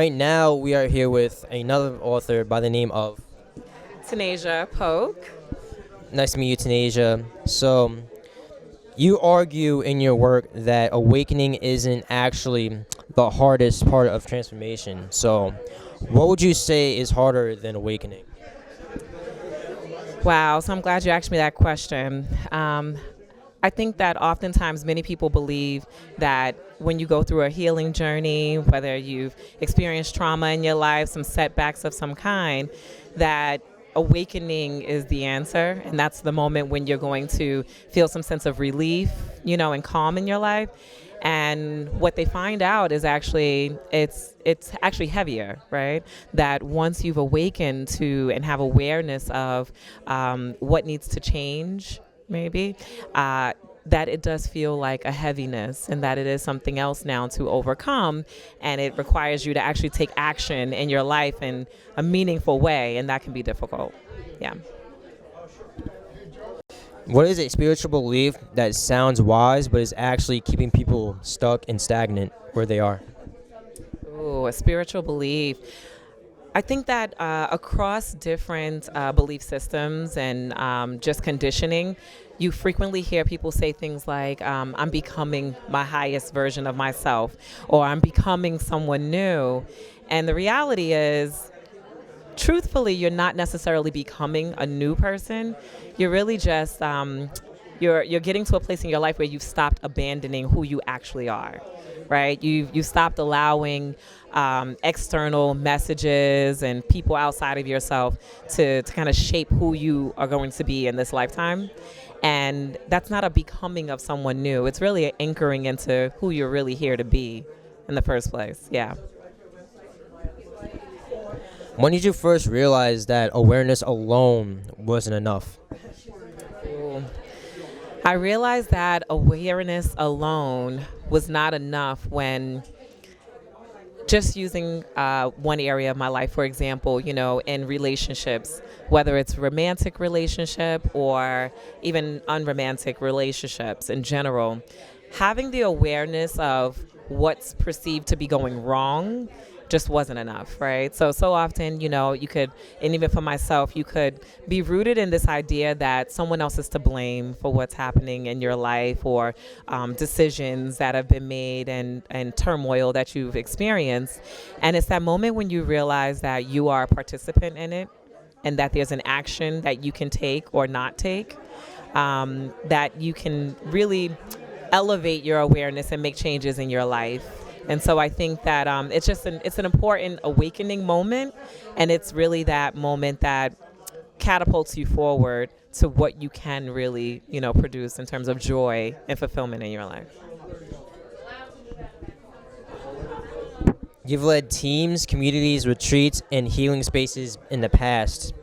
right now we are here with another author by the name of. Tanasia Poke. Nice to meet you, Tanasia. So, you argue in your work that awakening isn't actually the hardest part of transformation. So, what would you say is harder than awakening? Wow, so I'm glad you asked me that question. I think that oftentimes many people believe that when you go through a healing journey, whether you've experienced trauma in your life, some setbacks of some kind, that awakening is the answer. And that's the moment when you're going to feel some sense of relief, and calm in your life. And what they find out is actually it's actually heavier, right? That once you've awakened to and have awareness of what needs to change, maybe, that it does feel like a heaviness and that it is something else now to overcome, and it requires you to actually take action in your life in a meaningful way, and that can be difficult. Yeah. What is a spiritual belief that sounds wise but is actually keeping people stuck and stagnant where they are? Ooh, a spiritual belief. I think that across different belief systems and just conditioning, you frequently hear people say things like, I'm becoming my highest version of myself, or I'm becoming someone new. And the reality is, truthfully, you're not necessarily becoming a new person. You're really just you're getting to a place in your life where you've stopped abandoning who you actually are, right? You stopped allowing external messages and people outside of yourself to kind of shape who you are going to be in this lifetime. And that's not a becoming of someone new. It's really an anchoring into who you're really here to be in the first place. Yeah. When did you first realize that awareness alone wasn't enough? Ooh. I realized that awareness alone was not enough when just using one area of my life, for example, in relationships, whether it's romantic relationship or even unromantic relationships in general, having the awareness of what's perceived to be going wrong just wasn't enough, right? So often, you could, and even for myself, you could be rooted in this idea that someone else is to blame for what's happening in your life, or decisions that have been made and turmoil that you've experienced. And it's that moment when you realize that you are a participant in it, and that there's an action that you can take or not take, that you can really elevate your awareness and make changes in your life. And so I think that it's an important awakening moment, and it's really that moment that catapults you forward to what you can really, produce in terms of joy and fulfillment in your life. You've led teams, communities, retreats, and healing spaces in the past.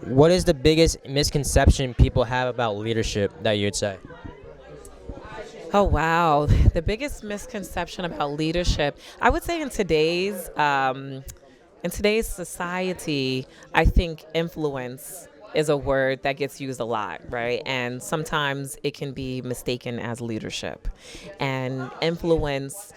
What is the biggest misconception people have about leadership that you'd say? Oh, wow. The biggest misconception about leadership, I would say in today's society, I think influence is a word that gets used a lot, right? And sometimes it can be mistaken as leadership. And influence,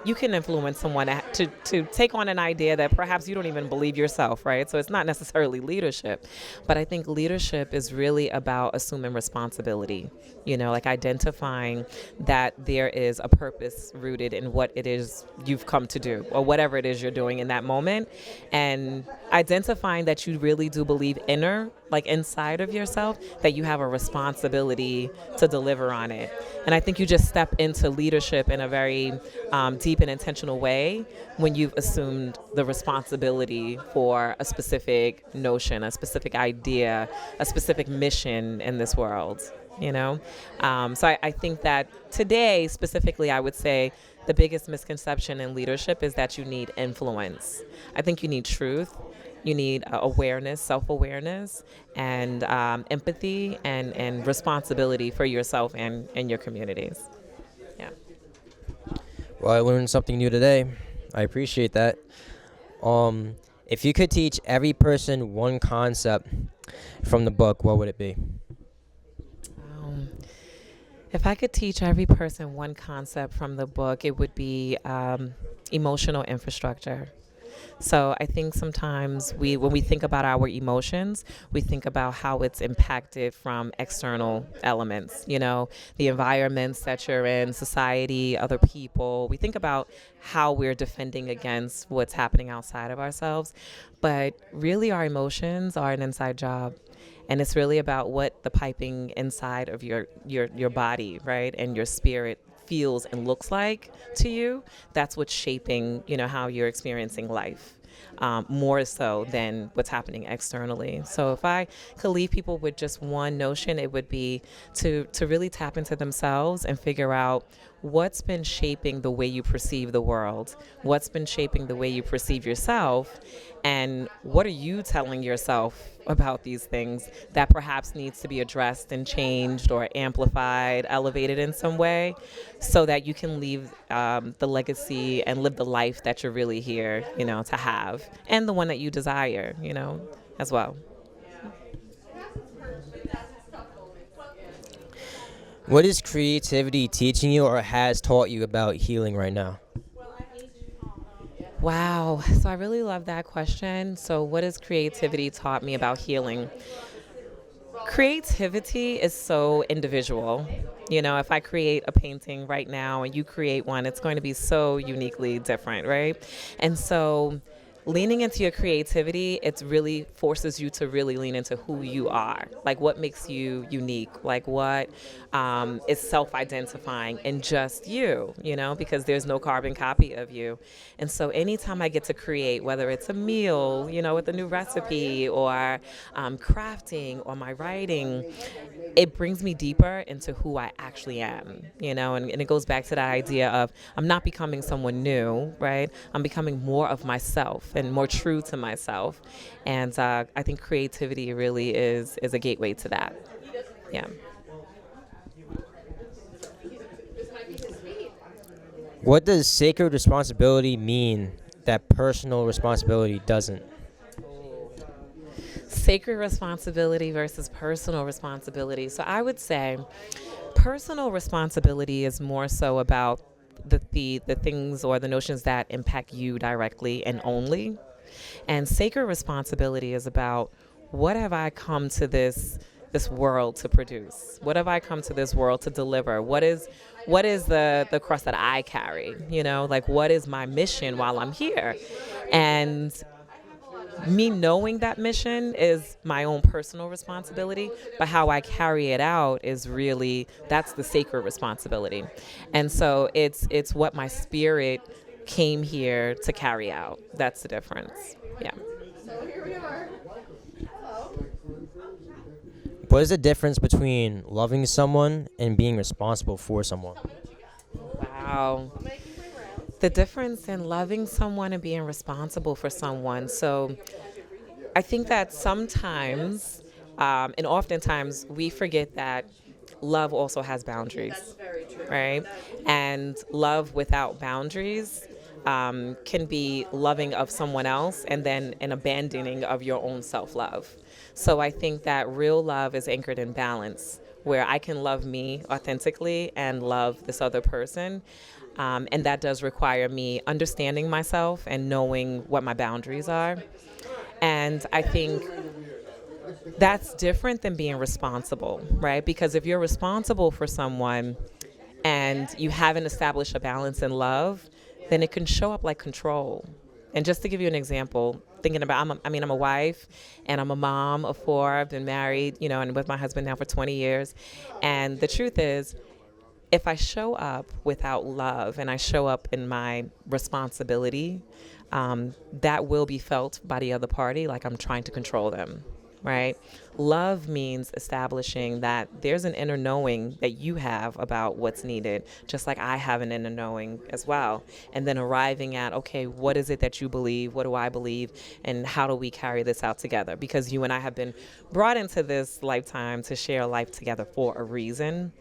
you can influence someone to take on an idea that perhaps you don't even believe yourself, right? So it's not necessarily leadership. But I think leadership is really about assuming responsibility, like identifying that there is a purpose rooted in what it is you've come to do, or whatever it is you're doing in that moment, and identifying that you really do believe inside of yourself, that you have a responsibility to deliver on it. And I think you just step into leadership in a very deep and intentional way when you've assumed the responsibility for a specific notion, a specific idea, a specific mission in this world. So I think that today, specifically, I would say the biggest misconception in leadership is that you need influence. I think you need truth. You need awareness, self-awareness, and empathy and responsibility for yourself and your communities. Yeah. Well, I learned something new today. I appreciate that. If you could teach every person one concept from the book, what would it be? If I could teach every person one concept from the book, it would be emotional infrastructure. So I think sometimes when we think about our emotions, we think about how it's impacted from external elements, the environments that you're in, society, other people. We think about how we're defending against what's happening outside of ourselves. But really, our emotions are an inside job. And it's really about what the piping inside of your body, right, and your spirit feels and looks like to you. That's what's shaping, how you're experiencing life. More so than what's happening externally. So if I could leave people with just one notion, it would be to really tap into themselves and figure out what's been shaping the way you perceive the world, what's been shaping the way you perceive yourself, and what are you telling yourself about these things that perhaps needs to be addressed and changed or amplified, elevated in some way, so that you can leave the legacy and live the life that you're really here, to have, and the one that you desire, as well. What is creativity teaching you or has taught you about healing right now? Wow. So I really love that question. So, what has creativity taught me about healing? Creativity is so individual. If I create a painting right now and you create one, it's going to be so uniquely different, right? And so leaning into your creativity, it really forces you to really lean into who you are. Like what makes you unique, like what is self-identifying and just you, because there's no carbon copy of you. And so anytime I get to create, whether it's a meal, with a new recipe or crafting or my writing, it brings me deeper into who I actually am, and it goes back to that idea of I'm not becoming someone new, right? I'm becoming more of myself and more true to myself. And I think creativity really is a gateway to that. Yeah. What does sacred responsibility mean that personal responsibility doesn't? Sacred responsibility versus personal responsibility. So I would say personal responsibility is more so about the things or the notions that impact you directly and only. And sacred responsibility is about what have I come to this world to produce? What have I come to this world to deliver? What is the cross that I carry? Like what is my mission while I'm here? And me knowing that mission is my own personal responsibility, but how I carry it out is really that's the sacred responsibility. And so it's what my spirit came here to carry out. That's the difference. Yeah. What is the difference between loving someone and being responsible for someone? Wow. The difference in loving someone and being responsible for someone. So I think that sometimes, and oftentimes, we forget that love also has boundaries, right? And love without boundaries can be loving of someone else and then an abandoning of your own self love. So I think that real love is anchored in balance, where I can love me authentically and love this other person. And that does require me understanding myself and knowing what my boundaries are. And I think that's different than being responsible, right? Because if you're responsible for someone and you haven't established a balance in love, then it can show up like control. And just to give you an example, thinking about, I'm a wife and I'm a mom of four. I've been married, and with my husband now for 20 years. And the truth is, if I show up without love and I show up in my responsibility, that will be felt by the other party like I'm trying to control them, right? Love means establishing that there's an inner knowing that you have about what's needed, just like I have an inner knowing as well. And then arriving at, okay, what is it that you believe? What do I believe? And how do we carry this out together? Because you and I have been brought into this lifetime to share life together for a reason.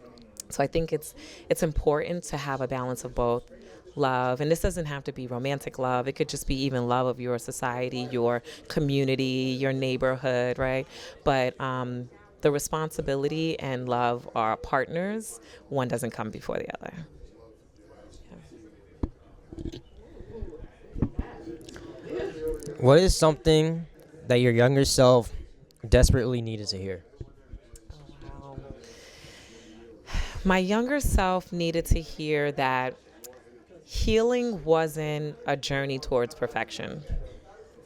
So I think it's important to have a balance of both love, and this doesn't have to be romantic love. It could just be even love of your society, your community, your neighborhood, right? But the responsibility and love are partners. One doesn't come before the other. What is something that your younger self desperately needed to hear? Wow. My younger self needed to hear that healing wasn't a journey towards perfection.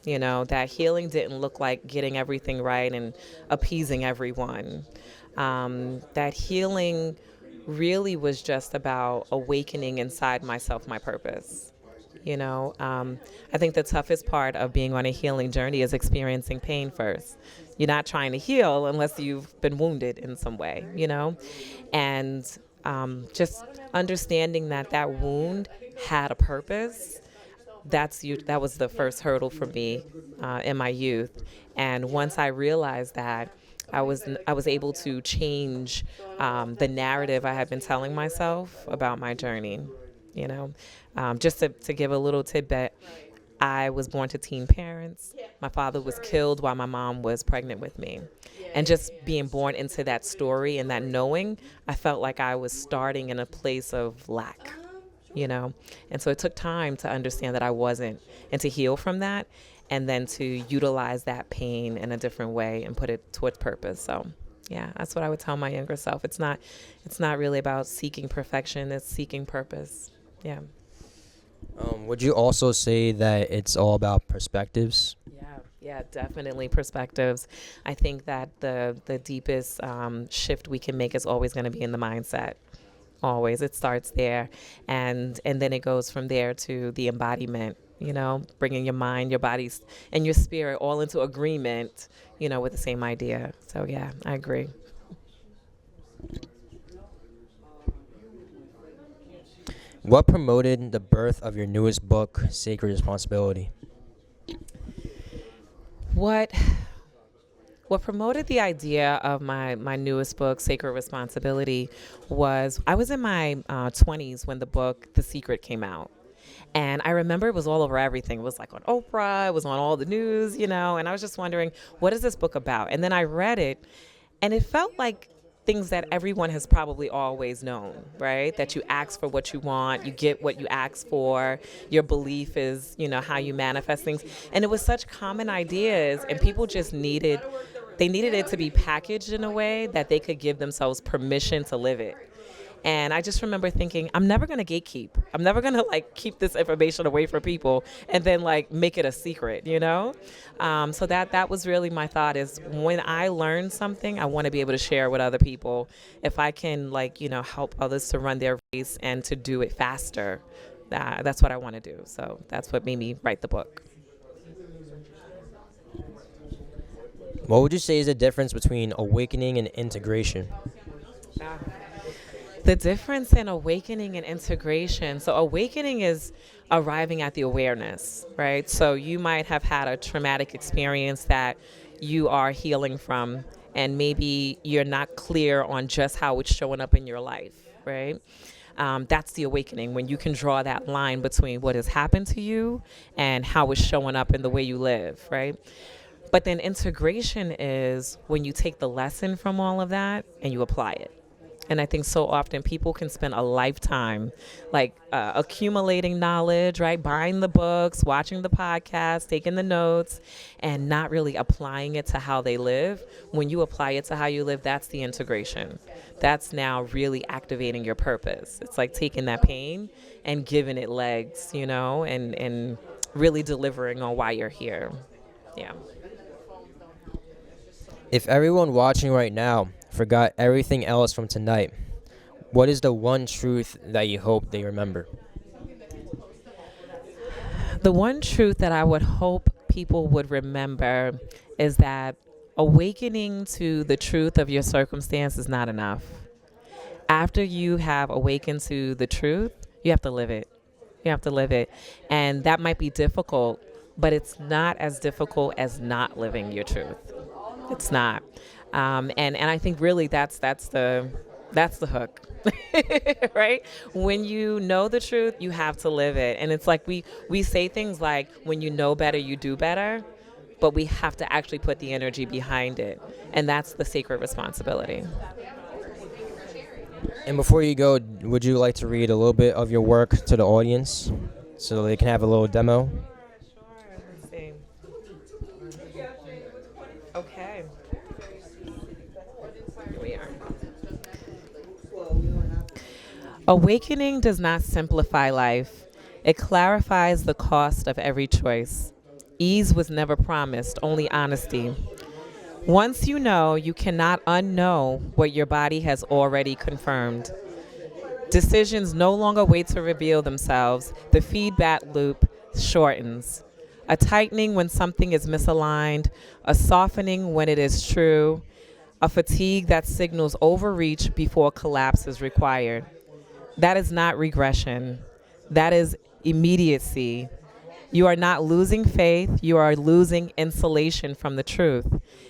You know, that healing didn't look like getting everything right and appeasing everyone. That healing really was just about awakening inside myself my purpose. I think the toughest part of being on a healing journey is experiencing pain first. You're not trying to heal unless you've been wounded in some way, and just understanding that that wound had a purpose. That was the first hurdle for me in my youth, and once I realized that, I was able to change the narrative I had been telling myself about my journey. You know, just to give a little tidbit, I was born to teen parents. My father was killed while my mom was pregnant with me. And just being born into that story and that knowing, I felt like I was starting in a place of lack, you know? And so it took time to understand that I wasn't and to heal from that and then to utilize that pain in a different way and put it towards purpose. So yeah, that's what I would tell my younger self. It's not really about seeking perfection, it's seeking purpose. Yeah. Would you also say that it's all about perspectives? Yeah, definitely perspectives. I think that the deepest shift we can make is always going to be in the mindset. Always, it starts there, and then it goes from there to the embodiment. Bringing your mind, your body, and your spirit all into agreement. With the same idea. So yeah, I agree. What promoted the birth of your newest book, Sacred Responsibility? What What promoted the idea of my newest book, Sacred Responsibility, was I was in my 20s when the book The Secret came out. And I remember it was all over everything. It was like on Oprah, it was on all the news, and I was just wondering, what is this book about? And then I read it, and it felt like things that everyone has probably always known, right? That you ask for what you want, you get what you ask for, your belief is, how you manifest things. And it was such common ideas, and people just needed it to be packaged in a way that they could give themselves permission to live it. And I just remember thinking, I'm never going to gatekeep. I'm never going to keep this information away from people and then make it a secret. So that was really my thought is when I learn something, I want to be able to share with other people. If I can help others to run their race and to do it faster, that's what I want to do. So that's what made me write the book. What would you say is the difference between awakening and integration? The difference in awakening and integration. So awakening is arriving at the awareness, right? So you might have had a traumatic experience that you are healing from, and maybe you're not clear on just how it's showing up in your life, right? That's the awakening, when you can draw that line between what has happened to you and how it's showing up in the way you live, right? But then integration is when you take the lesson from all of that and you apply it. And I think so often people can spend a lifetime accumulating knowledge, right? Buying the books, watching the podcasts, taking the notes, and not really applying it to how they live. When you apply it to how you live, that's the integration. That's now really activating your purpose. It's like taking that pain and giving it legs, and really delivering on why you're here. Yeah. If everyone watching right now forgot everything else from tonight, what is the one truth that you hope they remember? The one truth that I would hope people would remember is that awakening to the truth of your circumstance is not enough. After you have awakened to the truth, you have to live it. You have to live it. And that might be difficult, but it's not as difficult as not living your truth. It's not. And I think really that's the hook. Right? When you know the truth, you have to live it. And it's like we say things like, when you know better, you do better, but we have to actually put the energy behind it. And that's the sacred responsibility. And before you go, would you like to read a little bit of your work to the audience so they can have a little demo? Sure. Let's see. Awakening does not simplify life, it clarifies the cost of every choice. Ease was never promised, only honesty. Once you know, you cannot unknow what your body has already confirmed. Decisions no longer wait to reveal themselves. The feedback loop shortens. A tightening when something is misaligned, a softening when it is true, a fatigue that signals overreach before collapse is required. That is not regression. That is immediacy. You are not losing faith, you are losing insulation from the truth.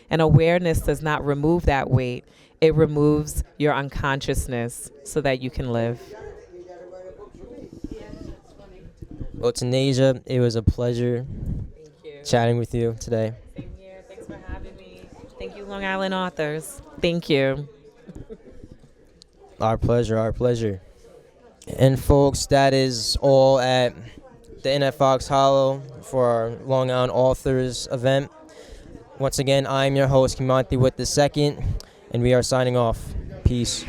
And awareness does not remove that weight, it removes your unconsciousness so that you can live. Well, Tanasia, it was a pleasure Thank you. chatting with you today. Same here. Thanks for having me. Thank you, Long Island authors. Thank you. Our pleasure, our pleasure. And folks, that is all at the Inn at Fox Hollow for our Long Island Authors event. Once again, I'm your host, Kimathi Witt II, and we are signing off. Peace.